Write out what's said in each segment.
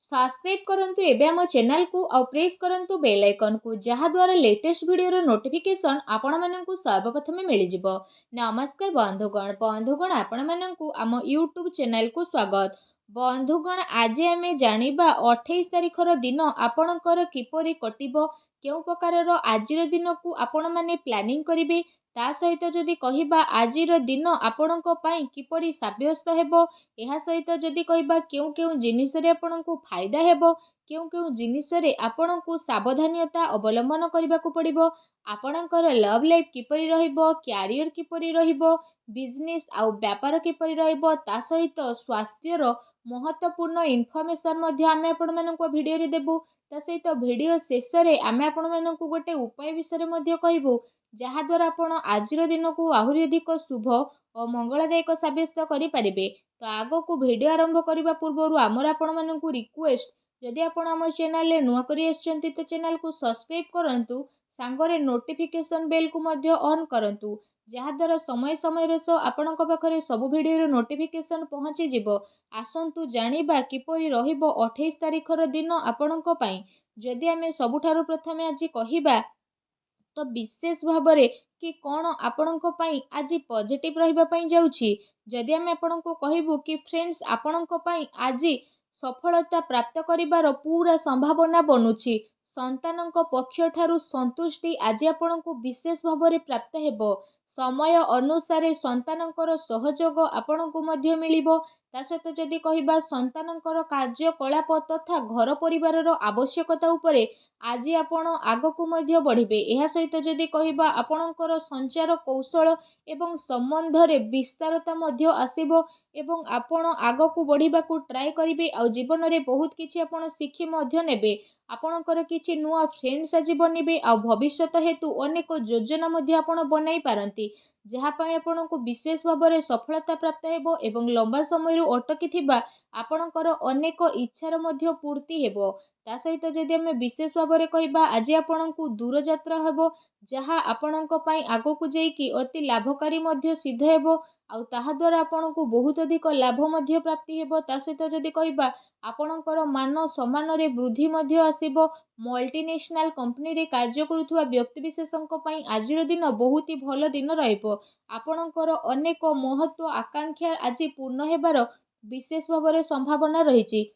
Subscribe करंतु एबे हम चैनल को और प्रेस करंतु बेल आइकन को जहा द्वारा लेटेस्ट वीडियो रो नोटिफिकेशन आपण माननकु सर्वप्रथम मिल जिवो। नमस्कार बंधुगण आपण माननकु आम यूट्यूब चैनल को स्वागत। बंधुगण आज आमे जानिबा 28 तारिख रो दिन आपणकर किपरि कटिबो, केउ प्रकार रो आजिर दिन को आपण माने प्लानिंग करिवे, ता सहित जदि कहिबा आजिर दिन आपणको पई किपरि साब्यस्त हेबो, एहा सहित जदि कहिबा केउ केउ जिनिस रे आपणको फायदा हेबो, केउ केउ जिनिस रे आपणको सावधानता अवलंबन करबाकू पड़िबो, आपणकर लव लाइफ किपरि रहिबो, कैरियर किपरि रहिबो, बिजनेस आउ व्यापार किपरि रहिबो, ता सहित स्वास्थ्यर महत्वपूर्ण इनफॉरमेशन मध्ये आमे आपण माननको वीडियो रे देबू। ता सहित वीडियो शेष रे आमे आपण माननको गोटे उपाय विषय मध्ये कहबू, जहा द्वारा आपण आजिर दिन को आहुरी अधिक शुभ और मंगलदायक साब्यस्त करि परिबे। तो आगो को वीडियो आरंभ करबा पूर्व आमर आपण माननको रिक्वेस्ट, जदि आपण आम चैनल रे नुआ करी आछंती तो चैनल को सब्सक्राइब करंतु, सांगरे नोटिफिकेशन बेल को मध्ये ऑन करंतु, जहा द्वारा समय समय रे आपणक पाखरे सब वीडियो रो नोटिफिकेशन पहुंची जिवो। आसंतु जानिबा किपरि रहिबो 28 तारिख रो दिन आपणक पई। जदि आमे सबुठारु प्रथमे आज कहिबा तो विशेष भावरे कि कौन आपणक पई आज पॉजिटिव रहिबा पई जाउछि। जदि आमे आपणको कहबू कि फ्रेंड्स आपणक पई आज सफलता प्राप्त करिबार पूरा संभावना बनुछि, संतानक पक्ष ठारू संतुष्टि आज आपणको विशेष भावरे प्राप्त हेबो, समय अनुसार संतानकर सहयोग आपणको मध्य मिलिबो। ता सहित जदि कहिबा संतानकर कार्यकलाप तथा घर परिवारर आवश्यकता उपरे आज आपण आगकू मध्य बढ़िबे। एहा सहित जदि कहिबा आपणकर संचार कौशल एवं संबंध रे विस्तारता मध्य आसीबो एवं आपण आगकू बढ़िबाकू ट्राई करिवे आ जीवन रे बहुत किछि आपण शिखि मध्य नेबे। आपणकर किछि नुआ फ्रेंड्स आज बनिबे आ भविष्यत हेतु अनेक योजना मध्य आपण बनाई पारंती, जहा पई आपणको विशेष भाबरे सफलता प्राप्त हेबो एवं लंबा समय रु अटकी थिबा आपणकर अनेक इच्छार मध्य पूर्ति हेबो। ता सहित जदि आमे विशेष भाबरे कहिबा आज आपणको दूर यात्रा हेबो, जहा आपणको पई आगकू जेकी अति लाभकारी मध्य सिद्ध हेबो आ ताहा द्वारा आपणको बहुत अधिक लाभ मध्य प्राप्ति हेबो। ता सहित जदि कहिबा आपणकर मान सम्मान रे वृद्धि मध्य आसीबो। मल्टीनेशनल कंपनी रे कार्य करुथुवा व्यक्ति विशेषଙ୍କ पई आजिर दिन बहुत ही भल दिन रहिबो। आपणकर अनेक महत्व आकांक्षा आज पूर्ण हेबार विशेष भाबरे संभावना रहिछि,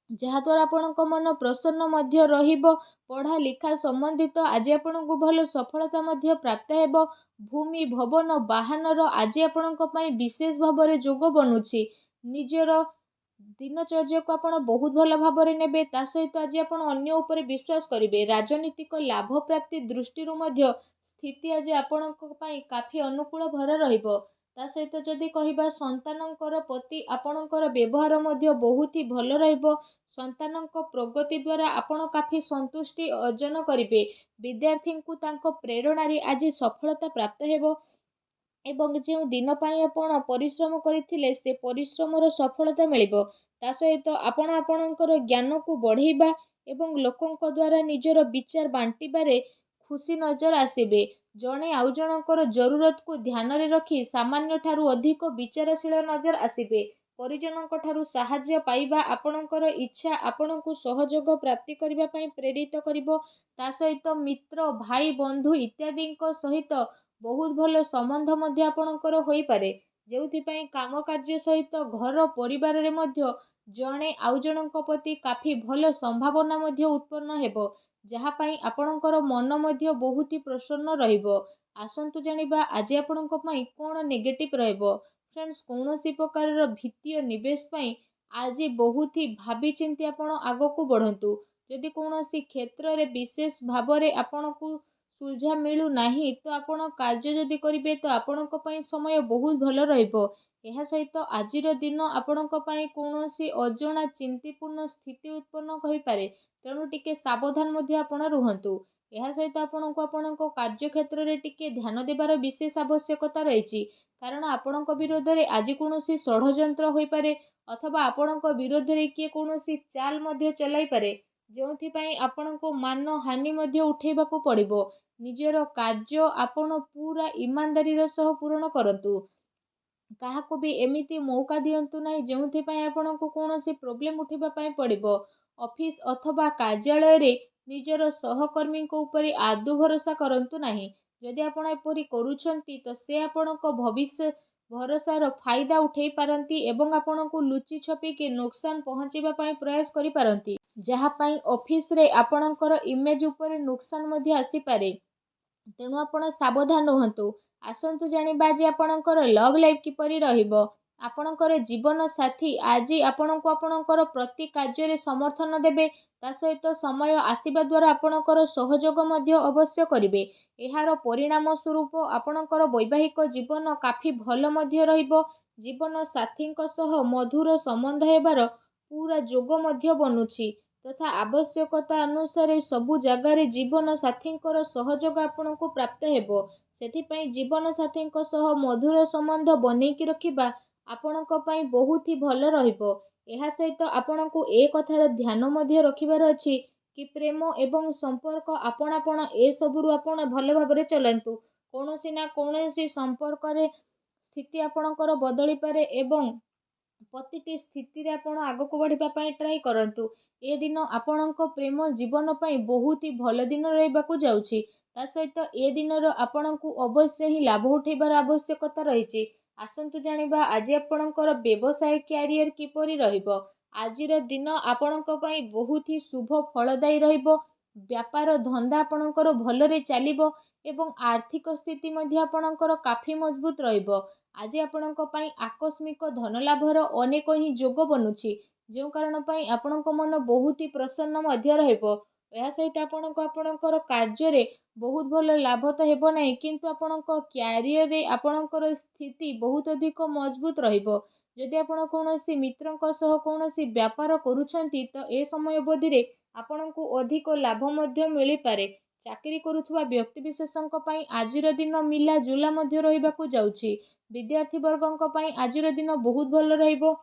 जहा द्वारा आपणक मन प्रसन्न मध्य रहिबो। पढ़ा लिखा संबंधित आज आपणको भल सफलता मध्य प्राप्त हेबो। भूमि भवन वाहनर आज आपणक पई विशेष भाबरे जोग बनुछि। निजर दिनचर्या को आपण बहुत भल भाबरे नेबे। ता सहित आज आपण अन्य ऊपर विश्वास करिवे। राजनीतिक लाभ प्राप्ति दृष्टि मध्य स्थिति आज आपणक पई काफी अनुकूल भर रहिबो। ता सहित जदि कहिबा संतानकर प्रति आपणकर व्यवहार मध्य बहुत ही भल रहिबो। संतानक प्रगति द्वारा आपण काफी संतुष्टि अर्जन करिवे। विद्यार्थी को तांको प्रेरणा रे आज सफलता प्राप्त हेबो एवं जो दिन पाई आपण परिश्रम करथिले से परिश्रमर सफलता मिलिबो। ता सहित आपण आपणकर ज्ञान को बढ़ेबा एवं लोकंक द्वारा निजर विचार बांटिबारे खुशी नजर आसीबे। जणे आउ जनकर जरूरत को ध्यान रे रखी सामान्य ठारू अधिक विचारशील नजर आसीबे। परिजनक ठारू साहाय्य पाइबा आपणकर इच्छा आपणको सहयोग प्राप्ति करिबा पई प्रेरित करिवो। ता सहित मित्र भाई बंधु इत्यादि सहित बहुत भल संबंध मध्य आपणकर होई पारे, जेउथि पई काम कार्य सहित घर परिवार रे मध्य जणे आउ जनक प्रति काफी भल संभावना मध्य उत्पन्न हेबो, जहा पई आपणकर मन मध्य बहुत ही प्रसन्न रहिबो। आसंतु जानिबा आज आपणक पई कोन नेगेटिव रहइबो। फ्रेंड्स कौनसी प्रकार वित्तीय निवेश पई आज बहुत ही भावी चिंती आपण आगकू बढ़ंतु। जदि कौनसी क्षेत्र रे विशेष भावरे आपणकू सुलझा मिलू नाही तो आपण कार्य जदि करिवे तो आपणक पई समय बहुत भल रहिबो। एहा सहित आजिर दिन आपणक पई कौनसी अजଣା चिंतीपूर्ण स्थिति उत्पन्न कहि पारे, तेणु टिके सावधान मध्य आपण रुहंतु। एहा सहित आपणको आपणको कार्य क्षेत्र रे टिके ध्यान देबार विशेष आवश्यकता रहिछि, कारण आपणक विरोध रे आज कौनसी षड्यंत्र होई पारे अथवा आपणक विरोध रे किए कौनसी चाल मध्य चलाई पारे, जोंथि पई आपणको मान हानि मध्य उठेबाको पड़िबो। निजर कार्य आपण पूरा ईमानदारी सह पूर्ण करंतु। କାହାକୁ ବି ଏମିତି ମୌକା ଦିଅନ୍ତୁ ନାହିଁ ଯେଉଁଥିପାଇଁ ଆପଣଙ୍କୁ କୌଣସି ପ୍ରୋବ୍ଲେମ୍ ଉଠିବା ପାଇଁ ପଡ଼ିବ। ଅଫିସ୍ ଅଥବା କାର୍ଯ୍ୟାଳୟରେ ନିଜର ସହକର୍ମୀଙ୍କ ଉପରେ ଆଦୌ ଭରସା କରନ୍ତୁ ନାହିଁ। ଯଦି ଆପଣ ଏପରି କରୁଛନ୍ତି ତ ସେ ଆପଣଙ୍କ ଭରସାର ଫାଇଦା ଉଠାଇ ପାରନ୍ତି ଏବଂ ଆପଣଙ୍କୁ ଲୁଚି ଛପିକି ନୋକସାନ ପହଞ୍ଚାଇବା ପାଇଁ ପ୍ରୟାସ କରିପାରନ୍ତି, ଯାହା ପାଇଁ ଅଫିସରେ ଆପଣଙ୍କର ଇମେଜ୍ ଉପରେ ନୋକସାନ ମଧ୍ୟ ଆସିପାରେ। ତେଣୁ ଆପଣ ସାବଧାନ ରୁହନ୍ତୁ। ଆସନ୍ତୁ ଜାଣିବା ଆଜି ଆପଣଙ୍କର ଲଭ୍ ଲାଇଫ୍ କିପରି ରହିବ। ଆପଣଙ୍କର ଜୀବନ ସାଥୀ ଆଜି ଆପଣଙ୍କୁ ଆପଣଙ୍କର ପ୍ରତି କାର୍ଯ୍ୟରେ ସମର୍ଥନ ଦେବେ। ତା ସହିତ ସମୟ ଆସିବା ଦ୍ୱାରା ଆପଣଙ୍କର ସହଯୋଗ ମଧ୍ୟ ଅବଶ୍ୟ କରିବେ। ଏହାର ପରିଣାମ ସ୍ୱରୂପ ଆପଣଙ୍କର ବୈବାହିକ ଜୀବନ କାଫି ଭଲ ମଧ୍ୟ ରହିବ। ଜୀବନ ସାଥୀଙ୍କ ସହ ମଧୁର ସମ୍ବନ୍ଧ ହେବାର ପୁରା ଯୋଗ ମଧ୍ୟ ବନୁଛି ତଥା ଆବଶ୍ୟକତା ଅନୁସାରେ ସବୁ ଜାଗାରେ ଜୀବନ ସାଥୀଙ୍କର ସହଯୋଗ ଆପଣଙ୍କୁ ପ୍ରାପ୍ତ ହେବ। ସେଥିପାଇଁ ଜୀବନ ସାଥୀଙ୍କ ସହ ମଧୁର ସମ୍ବନ୍ଧ ବନେଇକି ରଖିବା ଆପଣଙ୍କ ପାଇଁ ବହୁତ ହି ଭଲ ରହିବ। ଏହା ସହିତ ଆପଣଙ୍କୁ ଏ କଥାର ଧ୍ୟାନ ମଧ୍ୟ ରଖିବାର ଅଛି କି ପ୍ରେମ ଏବଂ ସମ୍ପର୍କ ଆପଣାପଣ ଏସବୁରୁ ଆପଣ ଭଲ ଭାବରେ ଚଲାନ୍ତୁ। କୌଣସି ନା କୌଣସି ସମ୍ପର୍କରେ ସ୍ଥିତି ଆପଣଙ୍କର ବଦଳିପାରେ ଏବଂ ପ୍ରତିଟି ସ୍ଥିତିରେ ଆପଣ ଆଗକୁ ବଢ଼ିବା ପାଇଁ ଟ୍ରାଏ କରନ୍ତୁ। ଏ ଦିନ ଆପଣଙ୍କ ପ୍ରେମ ଜୀବନ ପାଇଁ ବହୁତ ହି ଭଲ ଦିନ ରହିବାକୁ ଯାଉଛି। ତା ସହିତ ଏ ଦିନର ଆପଣଙ୍କୁ ଅବଶ୍ୟ ହିଁ ଲାଭ ଉଠାଇବାର ଆବଶ୍ୟକତା ରହିଛି। ଆସନ୍ତୁ ଜାଣିବା ଆଜି ଆପଣଙ୍କର ବ୍ୟବସାୟ କ୍ୟାରିୟର କିପରି ରହିବ। ଆଜିର ଦିନ ଆପଣଙ୍କ ପାଇଁ ବହୁତ ହି ଶୁଭ ଫଳଦାୟୀ ରହିବ। ବ୍ୟାପାର ଧନ୍ଦା ଆପଣଙ୍କର ଭଲରେ ଚାଲିବ ଏବଂ ଆର୍ଥିକ ସ୍ଥିତି ମଧ୍ୟ ଆପଣଙ୍କର କାଫି ମଜବୁତ ରହିବ। ଆଜି ଆପଣଙ୍କ ପାଇଁ ଆକସ୍ମିକ ଧନ ଲାଭର ଅନେକ ହିଁ ଯୋଗ ବନୁଛି, ଯେଉଁ କାରଣ ପାଇଁ ଆପଣଙ୍କ ମନ ବହୁତ ହି ପ୍ରସନ୍ନ ମଧ୍ୟ ରହିବ। ଏହା ସହିତ ଆପଣଙ୍କୁ ଆପଣଙ୍କର କାର୍ଯ୍ୟରେ ବହୁତ ଭଲ ଲାଭ ତ ହେବ ନାହିଁ, କିନ୍ତୁ ଆପଣଙ୍କ କ୍ୟାରିୟରରେ ଆପଣଙ୍କର ସ୍ଥିତି ବହୁତ ଅଧିକ ମଜବୁତ ରହିବ। ଯଦି ଆପଣ କୌଣସି ମିତ୍ରଙ୍କ ସହ କୌଣସି ବ୍ୟାପାର କରୁଛନ୍ତି ତ ଏ ସମୟ ଅବଧିରେ ଆପଣଙ୍କୁ ଅଧିକ ଲାଭ ମଧ୍ୟ ମିଳିପାରେ। ଚାକିରି କରୁଥିବା ବ୍ୟକ୍ତିବିଶେଷଙ୍କ ପାଇଁ ଆଜିର ଦିନ ମିଲାଜୁଲା ମଧ୍ୟ ରହିବାକୁ ଯାଉଛି। ବିଦ୍ୟାର୍ଥୀ ବର୍ଗଙ୍କ ପାଇଁ ଆଜିର ଦିନ ବହୁତ ଭଲ ରହିବ।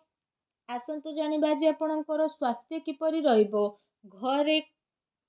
ଆସନ୍ତୁ ଜାଣିବା ଯେ ଆପଣଙ୍କର ସ୍ୱାସ୍ଥ୍ୟ କିପରି ରହିବ। ଘରେ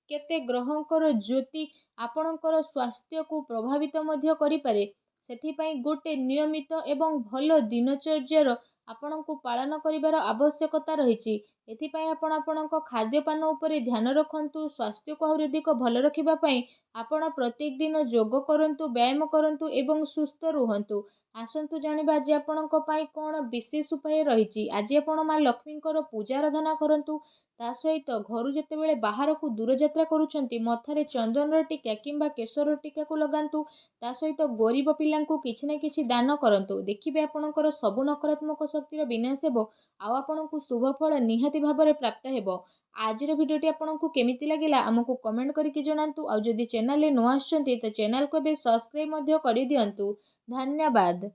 କେତେ ଗ୍ରହଙ୍କର ଜ୍ୟୋତି ଆପଣଙ୍କର ସ୍ୱାସ୍ଥ୍ୟକୁ ପ୍ରଭାବିତ ମଧ୍ୟ କରିପାରେ। ସେଥିପାଇଁ ଗୋଟେ ନିୟମିତ ଏବଂ ଭଲ ଦିନଚର୍ଯ୍ୟାର ଆପଣଙ୍କୁ ପାଳନ କରିବାର ଆବଶ୍ୟକତା ରହିଛି। ଏଥିପାଇଁ ଆପଣ ଆପଣଙ୍କ ଖାଦ୍ୟପାନ ଉପରେ ଧ୍ୟାନ ରଖନ୍ତୁ। ସ୍ୱାସ୍ଥ୍ୟକୁ ଆହୁରି ଅଧିକ ଭଲ ରଖିବା ପାଇଁ ଆପଣ ପ୍ରତ୍ୟେକ ଦିନ ଯୋଗ କରନ୍ତୁ, ବ୍ୟାୟାମ କରନ୍ତୁ ଏବଂ ସୁସ୍ଥ ରୁହନ୍ତୁ। ଆସନ୍ତୁ ଜାଣିବା ଆଜି ଆପଣଙ୍କ ପାଇଁ କ'ଣ ବିଶେଷ ଉପାୟ ରହିଛି। ଆଜି ଆପଣ ମା ଲକ୍ଷ୍ମୀଙ୍କର ପୂଜା ଆରାଧନା କରନ୍ତୁ। ତା ସହିତ ଘରୁ ଯେତେବେଳେ ବାହାରକୁ ଦୂରଯାତ୍ରା କରୁଛନ୍ତି ମଥାରେ ଚନ୍ଦନର ଟୀକା କିମ୍ବା କେଶର ଟୀକାକୁ ଲଗାନ୍ତୁ। ତା ସହିତ ଗରିବ ପିଲାଙ୍କୁ କିଛି ନା କିଛି ଦାନ କରନ୍ତୁ। ଦେଖିବେ ଆପଣଙ୍କର ସବୁ ନକାରାତ୍ମକ ଶକ୍ତିର ବିନାଶ ହେବ ଆଉ ଆପଣଙ୍କୁ ଶୁଭ ଫଳ ନିହାତି ଭାବରେ ପ୍ରାପ୍ତ ହେବ। ଆଜିର ଭିଡ଼ିଓଟି ଆପଣଙ୍କୁ କେମିତି ଲାଗିଲା ଆମକୁ କମେଣ୍ଟ କରିକି ଜଣାନ୍ତୁ। ଆଉ ଯଦି ଚ୍ୟାନେଲରେ ନୂଆ ଆସିଛନ୍ତି ତ ଚ୍ୟାନେଲକୁ ଏବେ ସବସ୍କ୍ରାଇବ୍ ମଧ୍ୟ କରିଦିଅନ୍ତୁ। ଧନ୍ୟବାଦ।